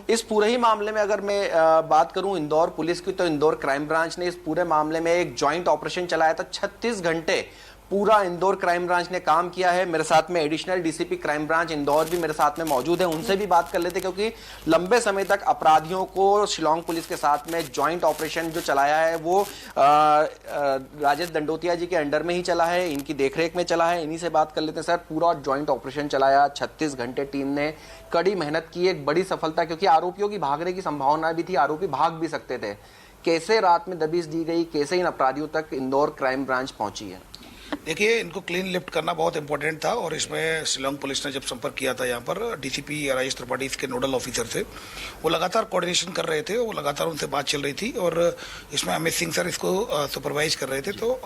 इस पूरे ही मामले में अगर मैं बात करूं इंदौर पुलिस की, तो इंदौर क्राइम ब्रांच ने इस पूरे मामले में एक जॉइंट ऑपरेशन चलाया था। 36 घंटे पूरा इंदौर क्राइम ब्रांच ने काम किया है। मेरे साथ में additional DCP crime branch Indore भी मेरे साथ में मौजूद है, उनसे भी बात कर लेते, क्योंकि लंबे समय तक अपराधियों को शिलोंग पुलिस के साथ में जॉइंट ऑपरेशन जो चलाया है वो राजेश दंडोतिया जी के अंडर में ही चला है, इनकी देखरेख में चला है। इन्हीं से बात कर लेते हैं। सर, पूरा जॉइंट ऑपरेशन चलाया, 36 घंटे टीम ने कड़ी मेहनत की, एक बड़ी सफलता, क्योंकि आरोपियों की भागने की संभावना भी थी, आरोपी भाग भी सकते थे। कैसे रात में दबिश दी गई, कैसे इन अपराधियों तक इंदौर क्राइम ब्रांच पहुंची है? देखिए, इनको क्लीन लिफ्ट करना बहुत इंपॉर्टेंट था और इसमें शिलोंग पुलिस ने जब संपर्क किया था यहाँ पर डीसीपी राजेश त्रिपाठी इसके नोडल ऑफिसर थे, वो लगातार कोऑर्डिनेशन कर रहे थे, वो लगातार उनसे बात चल रही थी और इसमें अमित सिंह सर इसको सुपरवाइज कर रहे थे। तो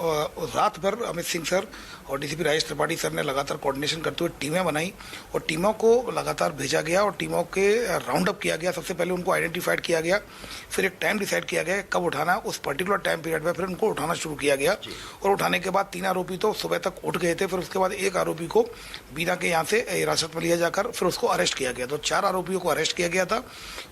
रात भर अमित सिंह सर और डीसीपी राजेश त्रिपाठी सर ने लगातार कोऑर्डिनेशन करते हुए टीमें बनाई और टीमों को लगातार भेजा गया और टीमों के राउंड अप किया गया। सबसे पहले उनको आइडेंटिफाइड किया गया, फिर एक टाइम डिसाइड किया गया कब उठाना, उस पर्टिकुलर टाइम पीरियड में फिर उनको उठाना शुरू किया गया और उठाने के बाद 3 आरोपी तो सुबह तक उठ गए थे। फिर उसके बाद एक आरोपी को बीना के यहाँ से हिरासत में लिया जाकर फिर उसको अरेस्ट किया गया। तो 4 आरोपियों को अरेस्ट किया गया था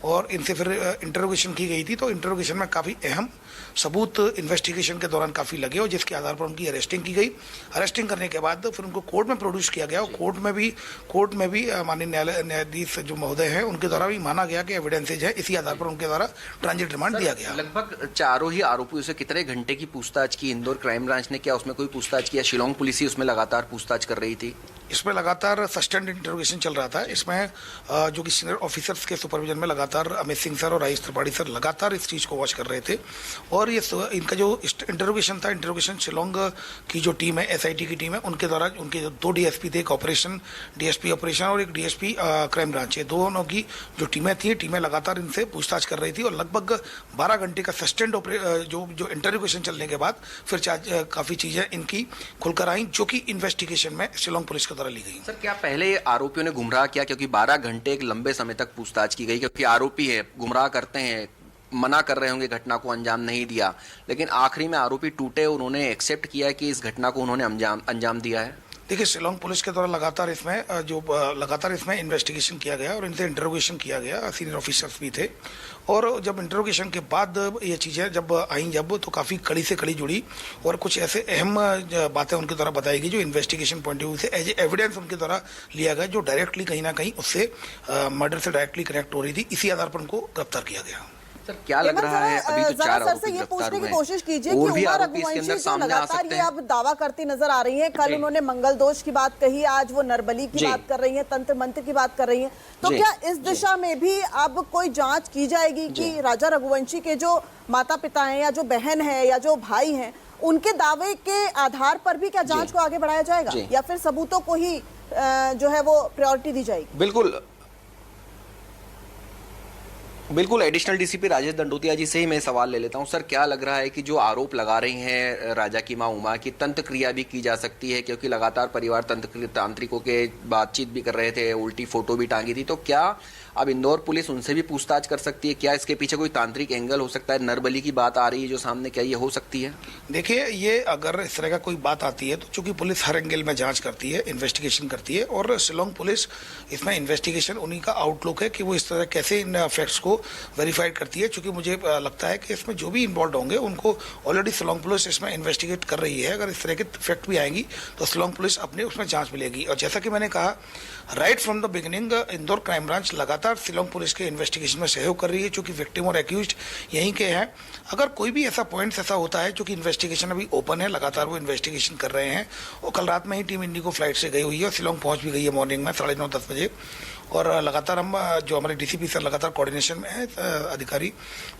और इनसे फिर इंटरोगेशन की गई थी। तो इंटरोगेशन में काफी अहम सबूत इन्वेस्टिगेशन के दौरान काफी लगे और जिसके आधार पर उनकी अरेस्टिंग की गई। अरेस्टिंग करने के बाद फिर उनको कोर्ट में प्रोड्यूस किया गया और कोर्ट में भी माननीय न्यायाधीश जो महोदय हैं उनके द्वारा भी माना गया कि एविडेंसेज है, इसी आधार पर उनके द्वारा ट्रांजिट रिमांड दिया गया। लगभग चारों ही आरोपियों से कितने घंटे की पूछताछ की इंदौर क्राइम ब्रांच ने? क्या उसमें कोई पूछताछ किया? शिलोंग पुलिस ही उसमें लगातार पूछताछ कर रही थी? इसमें लगातार सस्टेंड इंटरोगेशन चल रहा था। इसमें जो कि सीनियर ऑफिसर्स के सुपरविजन में लगातार अमित सिंह सर और राजेश त्रिपाठी सर लगातार इस चीज को वॉच कर रहे थे और ये इनका जो इंटरोगेशन था, इंटरोगेशन शिलोंग की जो टीम है, एसआईटी की टीम है, उनके द्वारा उनके जो 2 डीएसपी थे, एक ऑपरेशन डीएसपी ऑपरेशन और एक डीएसपी क्राइम ब्रांच है, दोनों की जो टीमें लगातार इनसे पूछताछ कर रही थी और लगभग 12 घंटे का सस्टेंड जो इंटरोगेशन चलने के बाद फिर काफी चीजें इनकी खुलकर आई जो कि इन्वेस्टिगेशन में शिलोंग पुलिस द्वारा ली गई। सर, क्या पहले आरोपियों ने गुमराह किया? क्योंकि 12 घंटे एक लंबे समय तक पूछताछ की गई, क्योंकि आरोपी है, गुमराह करते हैं, मना कर रहे होंगे, घटना को अंजाम नहीं दिया, लेकिन आखिरी में आरोपी टूटे, उन्होंने एक्सेप्ट किया कि इस घटना को उन्होंने अंजाम दिया है। देखिए, शिलोंग पुलिस के द्वारा लगातार इसमें इन्वेस्टिगेशन किया गया और इनसे इंटरोगेशन किया गया, सीनियर ऑफिसर्स भी थे और जब इंटरोगेशन के बाद ये चीज़ें जब आई तो काफ़ी कड़ी से कड़ी जुड़ी और कुछ ऐसे अहम बातें उनके द्वारा बताई गई जो इन्वेस्टिगेशन पॉइंट ऑफ व्यू से एज एविडेंस उनके द्वारा लिया गया, जो डायरेक्टली कहीं ना कहीं उससे मर्डर से डायरेक्टली कनेक्ट हो रही थी। इसी आधार पर उनको गिरफ्तार किया गया। सर, क्या लग रहा है? अभी तो 4 आरोपी ये पूछने की गिरफ्तार कोशिश कीजिए हुए कि और भी उमर आरोपी इसके अंदर रघुवंशी जो सामने आ लगातार सकते ये हैं। अब दावा करती नजर आ रही हैं। कल उन्होंने मंगल दोष की बात कही, आज वो नरबली की बात कर रही हैं, तंत्र मंत्र की बात कर रही हैं। तो क्या इस दिशा में भी अब कोई जांच की जाएगी कि राजा रघुवंशी के जो माता पिता हैं या जो बहन है या जो भाई हैं, उनके दावे के आधार पर भी क्या जांच को आगे बढ़ाया जाएगा या फिर सबूतों को ही जो है वो प्रायोरिटी दी जाएगी? बिल्कुल एडिशनल डीसीपी राजेश दंडोतिया जी से ही मैं सवाल ले लेता हूं। सर, क्या लग रहा है कि जो आरोप लगा रही हैं राजा की मां उमा की, तंत्र क्रिया भी की जा सकती है? क्योंकि लगातार परिवार तांत्रिकों के बातचीत भी कर रहे थे, उल्टी फोटो भी टांगी थी, तो क्या अब इंदौर पुलिस उनसे भी पूछताछ कर सकती है? क्या इसके पीछे कोई तांत्रिक एंगल हो सकता है? नरबली की बात आ रही है जो सामने, क्या ये हो सकती है? देखिए, ये अगर इस तरह का कोई बात आती है तो चूंकि पुलिस हर एंगल में जांच करती है, इन्वेस्टिगेशन करती है और शिलोंग पुलिस इसमें इन्वेस्टिगेशन उन्हीं का आउटलुक है कि वो इस तरह कैसे इन फैक्ट्स को वेरीफाइड करती है। क्योंकि मुझे लगता है कि इसमें जो भी इन्वॉल्व होंगे उनको ऑलरेडी शिलोंग पुलिस इसमें इन्वेस्टिगेट कर रही है। अगर इस तरह के फैक्ट भी आएंगी तो शिलोंग पुलिस अपने उसमें जांच मिलेगी। और जैसा कि मैंने कहा, right from the beginning Indore crime branch लगातार शिलोंग पुलिस के इन्वेस्टिगेशन में सहयोग कर रही है, चूंकि विक्टिम और एक्यूज्ड यहीं के हैं। अगर कोई भी ऐसा पॉइंट ऐसा होता है, चूंकि इन्वेस्टिगेशन अभी ओपन है, लगातार वो इन्वेस्टिगेशन कर रहे हैं और कल रात में ही टीम इंडिगो फ्लाइट से गई हुई है और शिलोंग पहुंच भी गई है मॉर्निंग में 9:30-10 बजे और लगातार हम जो हमारे डीसीपी सर लगातार कोऑर्डिनेशन में है अधिकारी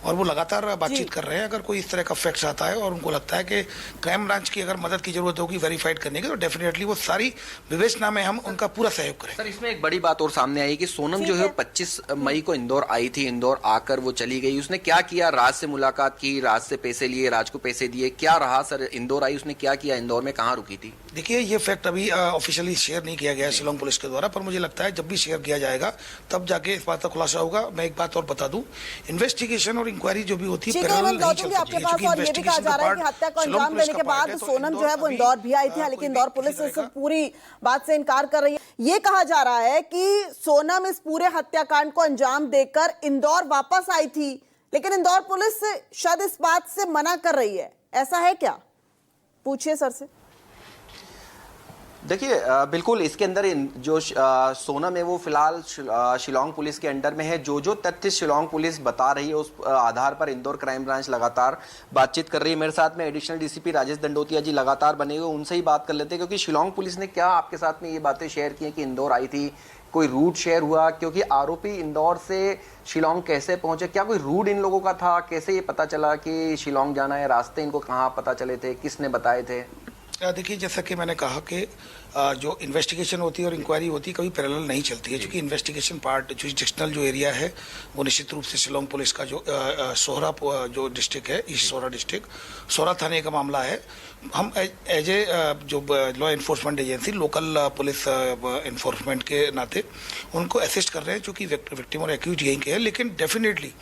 और वो लगातार बातचीत कर रहे हैं। अगर कोई इस तरह का फैक्ट्स आता है और उनको लगता है कि क्राइम ब्रांच की अगर मदद की जरूरत होगी वेरीफाइड करने की, तो डेफिनेटली वो सारी विवेचना में हम उनका पूरा सहयोग करें। सर, इसमें एक बड़ी बात और सामने आई कि सोनम जो है 25 मई को इंदौर आई थी, इंदौर आकर वो चली गई। उसने क्या किया? राज से मुलाकात की, राज से पैसे लिए, राज को पैसे दिए, क्या रहा सर? इंदौर आई, उसने क्या किया? इंदौर में कहाँ रुकी थी? देखिए, ये फैक्ट अभी ऑफिशियली शेयर नहीं किया गया है शिलोंग पुलिस के द्वारा, पर मुझे लगता है जब भी शेयर किया जाएगा तब जाके इस बात का खुलासा होगा। मैं एक बात और बता दूं, इन्वेस्टिगेशन और इंक्वायरी जो भी होती है ठीक है, पैरेलल मैं नहीं लौटूंगी चल आपके सकती पास। क्योंकि और ये भी कहा जा रहा है कि हत्या को शिलांग अंजाम पुलिस देने का के पार्ट बाद है, तो सोनम जो है वो अभी, इंदौर भी आई थी, हालांकि कोई इंदौर भी पुलिस किसी इस तरह का- पूरी बात से इनकार कर रही है। ये कहा जा रहा है कि सोनम इस पूरे हत्याकांड को अंजाम देकर इंदौर वापस आई थी, लेकिन इंदौर पुलिस शायद इस बात से मना कर रही है। ऐसा है क्या? पूछिए सर से। देखिए बिल्कुल इसके अंदर जो सोनम है वो फिलहाल शिलांग पुलिस के अंडर में है। जो तथ्य शिलांग पुलिस बता रही है उस आधार पर इंदौर क्राइम ब्रांच लगातार बातचीत कर रही है। मेरे साथ में एडिशनल डीसीपी राजेश दंडोतिया जी लगातार बने हुए, उनसे ही बात कर लेते हैं क्योंकि शिलांग पुलिस ने क्या आपके साथ में ये बातें शेयर की हैं कि इंदौर आई थी, कोई रूट शेयर हुआ, क्योंकि आरोपी इंदौर से शिलांग कैसे पहुंचे, क्या कोई रूट इन लोगों का था, कैसे ये पता चला कि शिलांग जाना है, रास्ते इनको कहाँ पता चले थे, किसने बताए थे? देखिए, जैसा कि मैंने कहा कि जो इन्वेस्टिगेशन होती है और इंक्वायरी होती है कभी पैरेलल नहीं चलती है, क्योंकि इन्वेस्टिगेशन पार्ट जुरिसडिक्शनल जो एरिया है वो निश्चित रूप से शिलांग पुलिस का जो सोहरा जो डिस्ट्रिक्ट है, ईस्ट सोहरा डिस्ट्रिक्ट, सोहरा थाने का मामला है। हम एज ए जो law enforcement agency, local police enforcement के नाते उनको असिस्ट कर रहे हैं, चूंकि विक्टिम और एक्यूज यहीं के हैं। लेकिन डेफिनेटली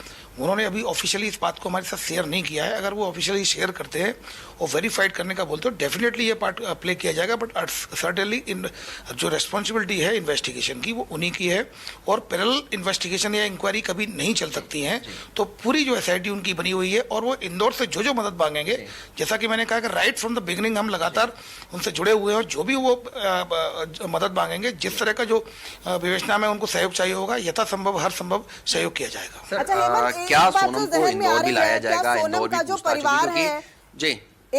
उन्होंने अभी ऑफिशियली इस बात को हमारे साथ शेयर नहीं किया है। अगर वो ऑफिशियली शेयर करते हैं और वेरीफाइड करने का बोलते हो, डेफिनेटली ये पार्ट प्ले किया जाएगा। बट सर्टेनली इन जो रेस्पॉन्सिबिलिटी है इन्वेस्टिगेशन की वो उन्हीं की है, और पैरेलल इन्वेस्टिगेशन या इंक्वायरी कभी नहीं चल सकती है। तो पूरी जो एसआईटी उनकी बनी हुई है, और वो इंदौर से जो मदद मांगेंगे, जैसा कि मैंने कहा कि राइट फ्रॉम द बिगिनिंग हम लगातार उनसे जुड़े हुए हैं, और जो भी वो मदद मांगेंगे, जिस तरह का जो विवेचना में उनको सहयोग चाहिए होगा, यथासंभव हर संभव सहयोग किया जाएगा। अच्छा, हेमंत, क्या एक बात सोनम तो को जहन में इंदौर आ भी रही लाया है, क्या जाएगा? सोनम इंदौर का भी जो पूछताछ होगी परिवार क्योंकि है, जी